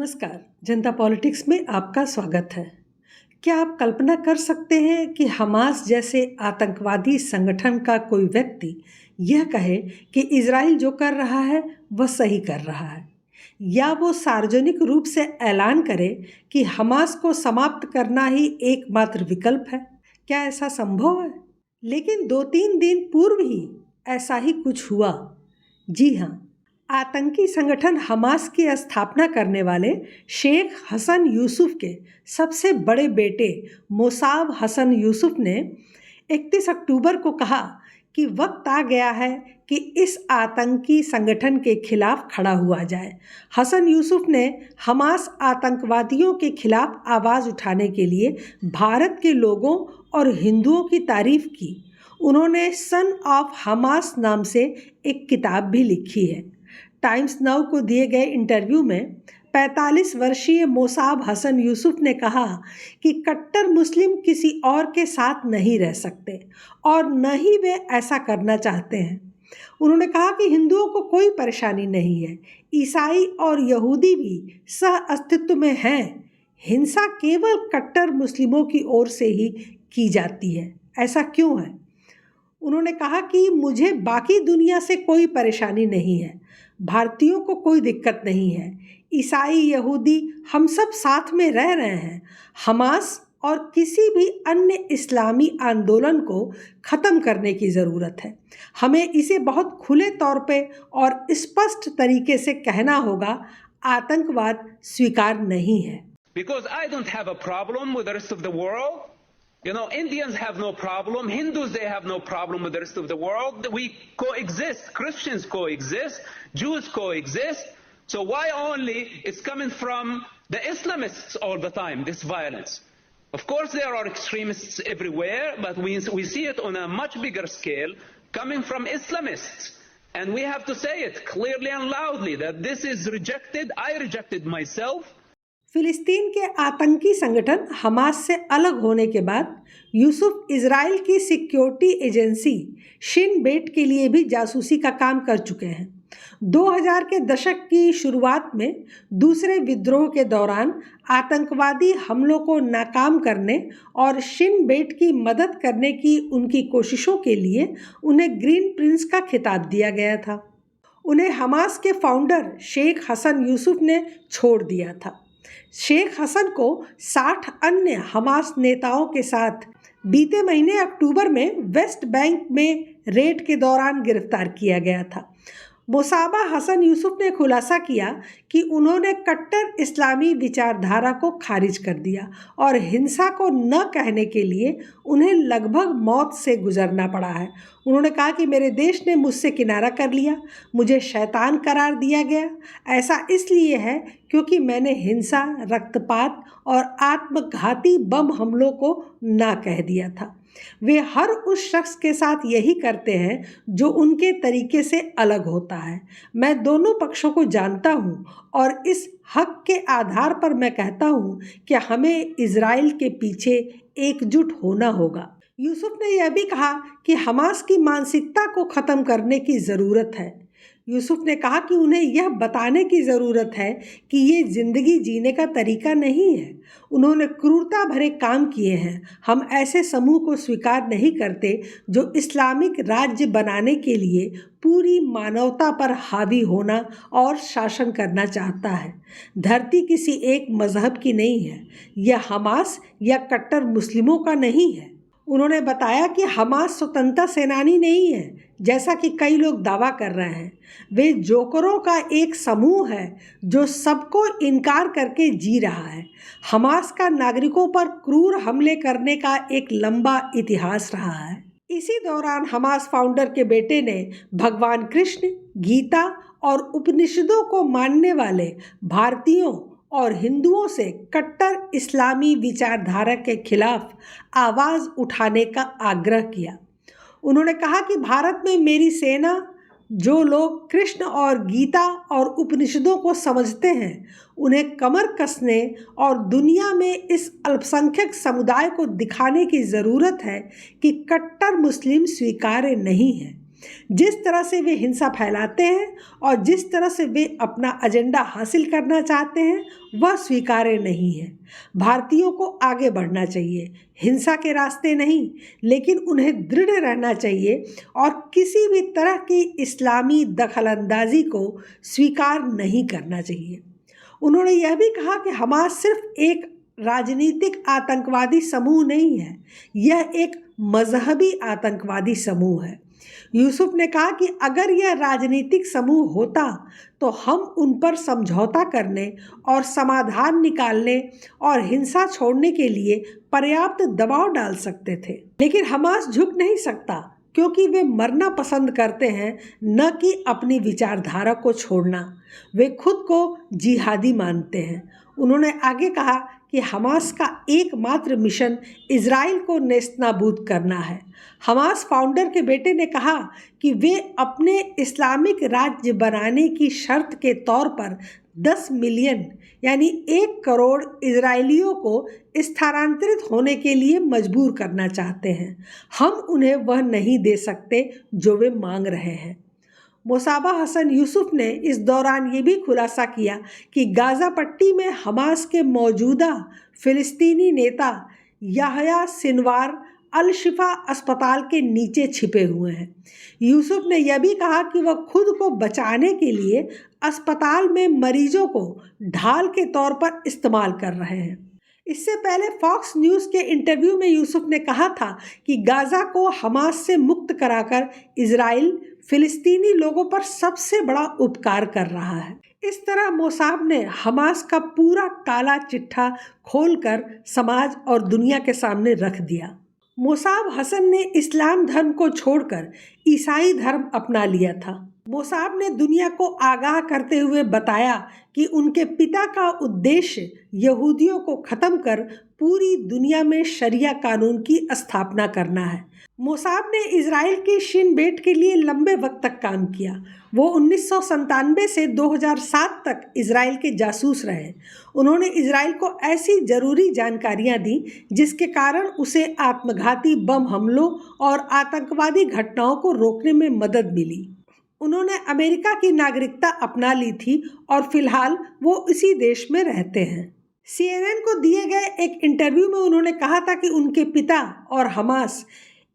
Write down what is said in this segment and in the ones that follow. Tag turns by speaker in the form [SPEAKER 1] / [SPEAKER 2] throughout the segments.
[SPEAKER 1] नमस्कार। जनता पॉलिटिक्स में आपका स्वागत है। क्या आप कल्पना कर सकते हैं कि हमास जैसे आतंकवादी संगठन का कोई व्यक्ति यह कहे कि इजराइल जो कर रहा है वह सही कर रहा है, या वो सार्वजनिक रूप से ऐलान करे कि हमास को समाप्त करना ही एकमात्र विकल्प है? क्या ऐसा संभव है? लेकिन 2-3 दिन पूर्व ही ऐसा ही कुछ हुआ। जी हाँ, आतंकी संगठन हमास की स्थापना करने वाले शेख हसन यूसुफ के सबसे बड़े बेटे मोसाब हसन यूसुफ ने 31 अक्टूबर को कहा कि वक्त आ गया है कि इस आतंकी संगठन के खिलाफ खड़ा हुआ जाए। हसन यूसुफ ने हमास आतंकवादियों के खिलाफ आवाज़ उठाने के लिए भारत के लोगों और हिंदुओं की तारीफ की। उन्होंने सन ऑफ हमास नाम से एक किताब भी लिखी है। टाइम्स नाउ को दिए गए इंटरव्यू में 45 वर्षीय मोसाब हसन यूसुफ ने कहा कि कट्टर मुस्लिम किसी और के साथ नहीं रह सकते और न ही वे ऐसा करना चाहते हैं। उन्होंने कहा कि हिंदुओं को कोई परेशानी नहीं है, ईसाई और यहूदी भी सह अस्तित्व में हैं। हिंसा केवल कट्टर मुस्लिमों की ओर से ही की जाती है। ऐसा क्यों है? उन्होंने कहा कि मुझे बाकी दुनिया से कोई परेशानी नहीं है, भारतीयों को कोई दिक्कत नहीं है, ईसाई यहूदी हम सब साथ में रह रहे हैं। हमास और किसी भी अन्य इस्लामी आंदोलन को ख़त्म करने की ज़रूरत है। हमें इसे बहुत खुले तौर पे और स्पष्ट तरीके से कहना होगा, आतंकवाद स्वीकार नहीं है।
[SPEAKER 2] Because I don't have a problem with the rest of the world. You know, Indians have no problem. Hindus, they have no problem with the rest of the world. We coexist. Christians coexist. Jews coexist. So why only it's coming from the Islamists all the time, this violence? Of course, there are extremists everywhere, but we see it on a much bigger scale coming from Islamists. And we have to say it clearly and loudly that this is rejected. I rejected myself.
[SPEAKER 1] फिलिस्तीन के आतंकी संगठन Hamas से अलग होने के बाद Yusuf Israel की सिक्योरिटी एजेंसी शिन बेट के लिए भी जासूसी का काम कर चुके हैं। 2000 के दशक की शुरुआत में दूसरे विद्रोह के दौरान आतंकवादी हमलों को नाकाम करने और शिन बेट की मदद करने की उनकी कोशिशों के लिए उन्हें ग्रीन प्रिंस का खिताब दिया गया था। उन्हें हमास के फाउंडर शेख हसन यूसुफ ने छोड़ दिया था। शेख हसन को 60 अन्य हमास नेताओं के साथ बीते महीने अक्टूबर में वेस्ट बैंक में रेड के दौरान गिरफ्तार किया गया था। मोसाबा हसन यूसुफ ने खुलासा किया कि उन्होंने कट्टर इस्लामी विचारधारा को खारिज कर दिया और हिंसा को न कहने के लिए उन्हें लगभग मौत से गुजरना पड़ा है। उन्होंने कहा कि मेरे देश ने मुझसे किनारा कर लिया, मुझे शैतान करार दिया गया। ऐसा इसलिए है क्योंकि मैंने हिंसा, रक्तपात और आत्मघाती बम हमलों को ना कह दिया था। वे हर उस शख्स के साथ यही करते हैं जो उनके तरीके से अलग होता है। मैं दोनों पक्षों को जानता हूँ और इस हक के आधार पर मैं कहता हूँ कि हमें इजराइल के पीछे एकजुट होना होगा। यूसुफ ने यह भी कहा कि हमास की मानसिकता को ख़त्म करने की ज़रूरत है। यूसुफ ने कहा कि उन्हें यह बताने की ज़रूरत है कि ये ज़िंदगी जीने का तरीका नहीं है। उन्होंने क्रूरता भरे काम किए हैं। हम ऐसे समूह को स्वीकार नहीं करते जो इस्लामिक राज्य बनाने के लिए पूरी मानवता पर हावी होना और शासन करना चाहता है। धरती किसी एक मज़हब की नहीं है। यह हमास या कट्टर मुस्लिमों का नहीं है। उन्होंने बताया कि हमास स्वतंत्रता सेनानी नहीं है, जैसा कि कई लोग दावा कर रहे हैं। वे जोकरों का एक समूह है जो सबको इनकार करके जी रहा है। हमास का नागरिकों पर क्रूर हमले करने का एक लंबा इतिहास रहा है। इसी दौरान हमास फाउंडर के बेटे ने भगवान कृष्ण, गीता और उपनिषदों को मानने वाले भारतीयों और हिंदुओं से कट्टर इस्लामी विचारधारा के खिलाफ आवाज़ उठाने का आग्रह किया। उन्होंने कहा कि भारत में मेरी सेना, जो लोग कृष्ण और गीता और उपनिषदों को समझते हैं, उन्हें कमर कसने और दुनिया में इस अल्पसंख्यक समुदाय को दिखाने की ज़रूरत है कि कट्टर मुस्लिम स्वीकार्य नहीं है। जिस तरह से वे हिंसा फैलाते हैं और जिस तरह से वे अपना एजेंडा हासिल करना चाहते हैं वह स्वीकार्य नहीं है। भारतीयों को आगे बढ़ना चाहिए, हिंसा के रास्ते नहीं, लेकिन उन्हें दृढ़ रहना चाहिए और किसी भी तरह की इस्लामी दखलंदाजी को स्वीकार नहीं करना चाहिए। उन्होंने यह भी कहा कि हमास सिर्फ एक राजनीतिक आतंकवादी समूह नहीं है, यह एक मजहबी आतंकवादी समूह है। यूसुफ ने कहा कि अगर यह राजनीतिक समूह होता तो हम उन पर समझौता करने और समाधान निकालने और हिंसा छोड़ने के लिए पर्याप्त दबाव डाल सकते थे, लेकिन हमास झुक नहीं सकता क्योंकि वे मरना पसंद करते हैं, न कि अपनी विचारधारा को छोड़ना। वे खुद को जिहादी मानते हैं। उन्होंने आगे कहा कि हमास का एकमात्र मिशन इजराइल को नेस्तनाबूद करना है। हमास फाउंडर के बेटे ने कहा कि वे अपने इस्लामिक राज्य बनाने की शर्त के तौर पर 10 मिलियन यानी 1 करोड़ इजरायलियों को स्थानांतरित होने के लिए मजबूर करना चाहते हैं। हम उन्हें वह नहीं दे सकते जो वे मांग रहे हैं। मोसाबा हसन यूसुफ ने इस दौरान ये भी खुलासा किया कि गाज़ा पट्टी में हमास के मौजूदा फ़िलिस्तीनी नेता याहया सिनवार अल शिफा अस्पताल के नीचे छिपे हुए हैं। यूसुफ ने यह भी कहा कि वह खुद को बचाने के लिए अस्पताल में मरीजों को ढाल के तौर पर इस्तेमाल कर रहे हैं। इससे पहले फॉक्स न्यूज़ के इंटरव्यू में यूसुफ ने कहा था कि गाज़ा को हमास से मुक्त कराकर इजराइल फ़िलिस्तीनी लोगों पर सबसे बड़ा उपकार कर रहा है। इस तरह मोसाब ने हमास का पूरा काला चिट्ठा खोलकर समाज और दुनिया के सामने रख दिया। मोसाब हसन ने इस्लाम धर्म को छोड़कर ईसाई धर्म अपना लिया था। मोसाब ने दुनिया को आगाह करते हुए बताया कि उनके पिता का उद्देश्य यहूदियों को ख़त्म कर पूरी दुनिया में शरिया कानून की स्थापना करना है। मोसाब ने इजराइल के शिन बेट के लिए लंबे वक्त तक काम किया। वो 1997 से 2007 तक इजराइल के जासूस रहे। उन्होंने इजराइल को ऐसी ज़रूरी जानकारियां दी जिसके कारण उसे आत्मघाती बम हमलों और आतंकवादी घटनाओं को रोकने में मदद मिली। उन्होंने अमेरिका की नागरिकता अपना ली थी और फिलहाल वो इसी देश में रहते हैं। CNN को दिए गए एक इंटरव्यू में उन्होंने कहा था कि उनके पिता और हमास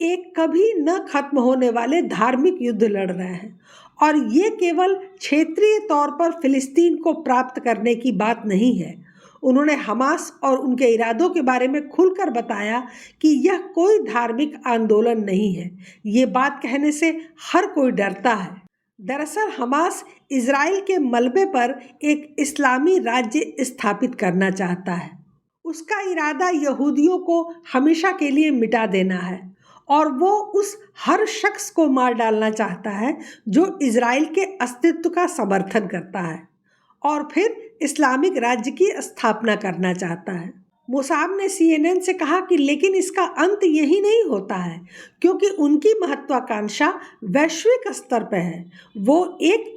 [SPEAKER 1] एक कभी न खत्म होने वाले धार्मिक युद्ध लड़ रहे हैं और ये केवल क्षेत्रीय तौर पर फिलिस्तीन को प्राप्त करने की बात नहीं है। उन्होंने हमास और उनके इरादों के बारे में खुलकर बताया कि यह कोई धार्मिक आंदोलन नहीं है। ये बात कहने से हर कोई डरता है। दरअसल हमास इजराइल के मलबे पर एक इस्लामी राज्य स्थापित करना चाहता है। उसका इरादा यहूदियों को हमेशा के लिए मिटा देना है और वो उस हर शख्स को मार डालना चाहता है जो इजराइल के अस्तित्व का समर्थन करता है और फिर इस्लामिक राज्य की स्थापना करना चाहता है। मोसाब ने CNN से कहा कि लेकिन इसका अंत यही नहीं होता है, क्योंकि उनकी महत्वाकांक्षा वैश्विक स्तर पर है। वो एक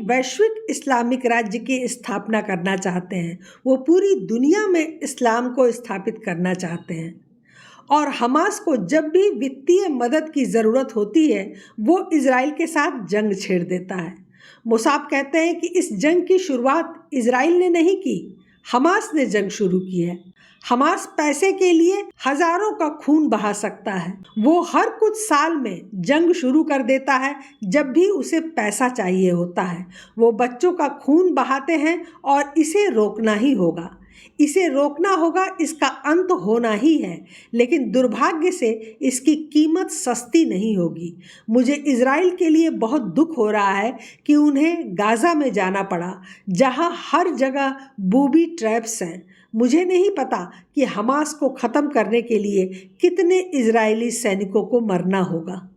[SPEAKER 1] वैश्विक इस्लामिक राज्य की स्थापना करना चाहते हैं। वो पूरी दुनिया में इस्लाम को स्थापित करना चाहते हैं और हमास को जब भी वित्तीय मदद की ज़रूरत होती है वो इजराइल के साथ जंग छेड़ देता है। मोसाब कहते हैं कि इस जंग की शुरुआत इजराइल ने नहीं की, हमास ने जंग शुरू की है। हमास पैसे के लिए हजारों का खून बहा सकता है। वो हर कुछ साल में जंग शुरू कर देता है जब भी उसे पैसा चाहिए होता है। वो बच्चों का खून बहाते हैं और इसे रोकना ही होगा। इसे रोकना होगा, इसका अंत होना ही है, लेकिन दुर्भाग्य से इसकी कीमत सस्ती नहीं होगी। मुझे इजराइल के लिए बहुत दुख हो रहा है कि उन्हें गाज़ा में जाना पड़ा, जहां हर जगह बूबी ट्रैप्स हैं। मुझे नहीं पता कि हमास को ख़त्म करने के लिए कितने इजरायली सैनिकों को मरना होगा।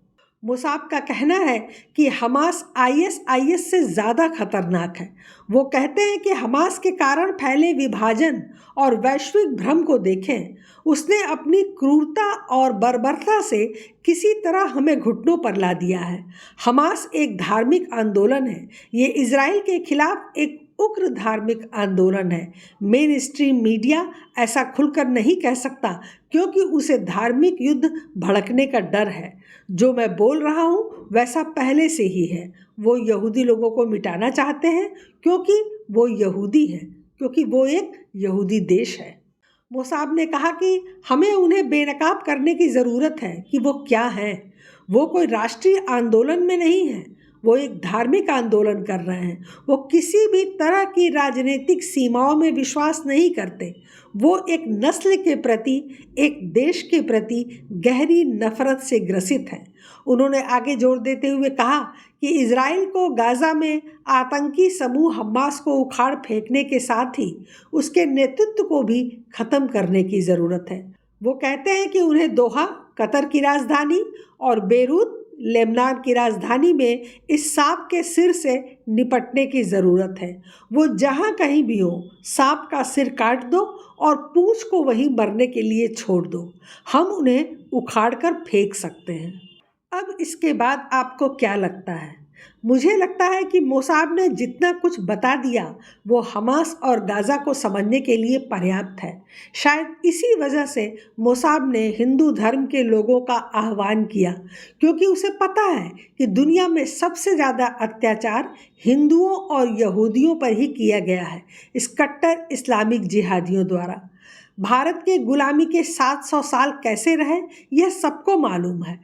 [SPEAKER 1] मोसाब का कहना है कि हमास ISIS से ज़्यादा खतरनाक है। वो कहते हैं कि हमास के कारण फैले विभाजन और वैश्विक भ्रम को देखें। उसने अपनी क्रूरता और बर्बरता से किसी तरह हमें घुटनों पर ला दिया है। हमास एक धार्मिक आंदोलन है। ये इजराइल के खिलाफ एक उग्र धार्मिक आंदोलन है। मेन स्ट्रीम मीडिया ऐसा खुलकर नहीं कह सकता क्योंकि उसे धार्मिक युद्ध भड़कने का डर है। जो मैं बोल रहा हूँ वैसा पहले से ही है। वो यहूदी लोगों को मिटाना चाहते हैं क्योंकि वो यहूदी हैं, क्योंकि वो एक यहूदी देश है। मोसाद ने कहा कि हमें उन्हें बेनकाब करने की ज़रूरत है कि वो क्या हैं। वो कोई राष्ट्रीय आंदोलन में नहीं है, वो एक धार्मिक आंदोलन कर रहे हैं। वो किसी भी तरह की राजनीतिक सीमाओं में विश्वास नहीं करते। वो एक नस्ल के प्रति, एक देश के प्रति गहरी नफरत से ग्रसित हैं। उन्होंने आगे जोर देते हुए कहा कि इजराइल को गाज़ा में आतंकी समूह हमास को उखाड़ फेंकने के साथ ही उसके नेतृत्व को भी ख़त्म करने की ज़रूरत है। वो कहते हैं कि उन्हें दोहा, कतर की राजधानी, और बेरूत, लेबनान की राजधानी में इस सांप के सिर से निपटने की ज़रूरत है। वो जहाँ कहीं भी हो, सांप का सिर काट दो और पूंछ को वहीं मरने के लिए छोड़ दो। हम उन्हें उखाड़ कर फेंक सकते हैं। अब इसके बाद आपको क्या लगता है? मुझे लगता है कि मोसाद ने जितना कुछ बता दिया वो हमास और गाज़ा को समझने के लिए पर्याप्त है। शायद इसी वजह से मोसाद ने हिंदू धर्म के लोगों का आह्वान किया, क्योंकि उसे पता है कि दुनिया में सबसे ज़्यादा अत्याचार हिंदुओं और यहूदियों पर ही किया गया है, इस कट्टर इस्लामिक जिहादियों द्वारा। भारत के गुलामी के 700 साल कैसे रहे यह सबको मालूम है,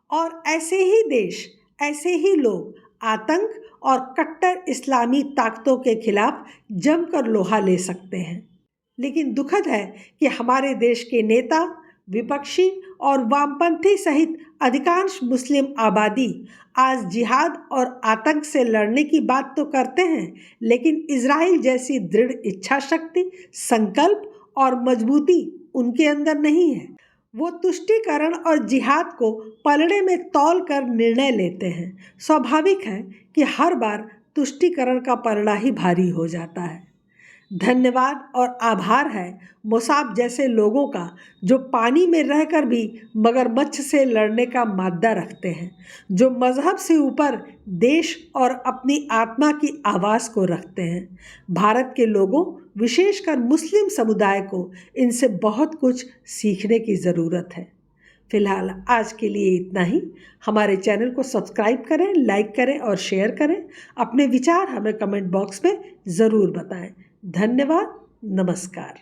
[SPEAKER 1] और ऐसे ही देश, ऐसे ही लोग आतंक और कट्टर इस्लामी ताकतों के खिलाफ जमकर लोहा ले सकते हैं। लेकिन दुखद है कि हमारे देश के नेता, विपक्षी और वामपंथी सहित अधिकांश मुस्लिम आबादी आज जिहाद और आतंक से लड़ने की बात तो करते हैं, लेकिन इजराइल जैसी दृढ़ इच्छा शक्ति, संकल्प और मजबूती उनके अंदर नहीं है। वो तुष्टीकरण और जिहाद को पलड़े में तौल कर निर्णय लेते हैं। स्वाभाविक है कि हर बार तुष्टीकरण का पलड़ा ही भारी हो जाता है। धन्यवाद और आभार है मोसाद जैसे लोगों का, जो पानी में रहकर भी मगरमच्छ से लड़ने का माद्दा रखते हैं, जो मजहब से ऊपर देश और अपनी आत्मा की आवाज़ को रखते हैं। भारत के लोगों, विशेषकर मुस्लिम समुदाय को इनसे बहुत कुछ सीखने की ज़रूरत है। फिलहाल आज के लिए इतना ही। हमारे चैनल को सब्सक्राइब करें, लाइक करें और शेयर करें। अपने विचार हमें कमेंट बॉक्स में ज़रूर बताएं। धन्यवाद। नमस्कार।